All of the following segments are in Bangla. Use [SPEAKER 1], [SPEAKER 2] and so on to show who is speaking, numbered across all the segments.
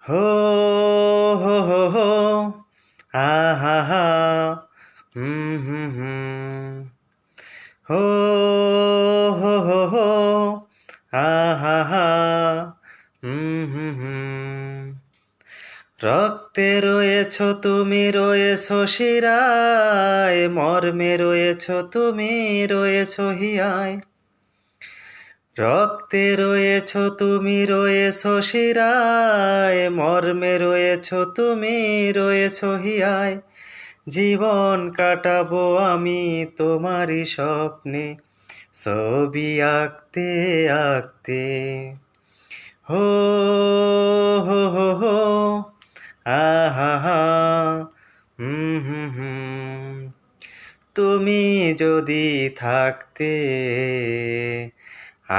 [SPEAKER 1] হো হো হো হো আহা হা হুম হো হো হো হো আহা হা হুম রক্তে রয়েছ তুমি রয়েছ শিরায়, মর্মে রয়েছ তুমি রয়েছ হিয়ায়। রক্তে রয়েছ তুমি রয়েছ শিরায়, মর্মে রয়েছ তুমি রয়েছ হিয়ায়। জীবন কাটাবো আমি তোমারই স্বপ্নে, ছবি আঁকতে আঁকতে। হো হো হো হো আহা হা হুম তুমি যদি থাকতে,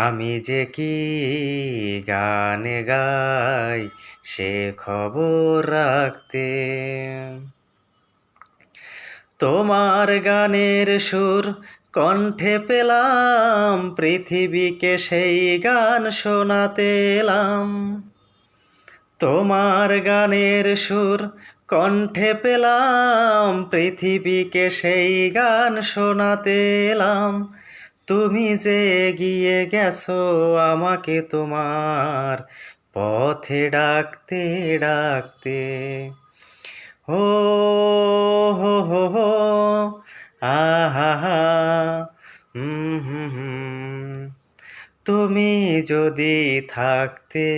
[SPEAKER 1] আমি যে কি গানে গাই সে খবর রাখতে। তোমার গানের সুর কণ্ঠে পেলাম, পৃথিবীকে সেই গান শোনাতে এলাম। তোমার গানের সুর কণ্ঠে পেলাম, পৃথিবীকে সেই গান শোনাতে এলাম। তুমি যে এগিয়ে গেছো আমাকে তোমার পথে ডাকতে ডাকতে। হো হো হো হো আহা হা হুম তুমি যদি থাকতে,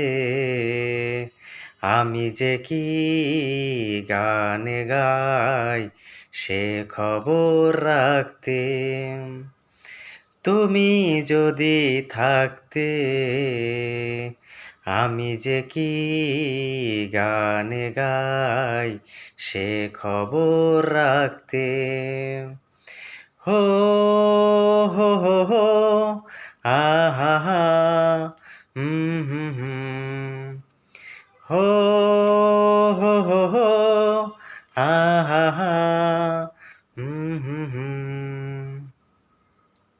[SPEAKER 1] আমি যে কি গানে গাই সে খবর রাখতে। তুমি যদি থাকতে, আমি যে কি গানে গাই সে খবর রাখতে। হো হো হো হো আহা হা হো হো হো হো আহা হা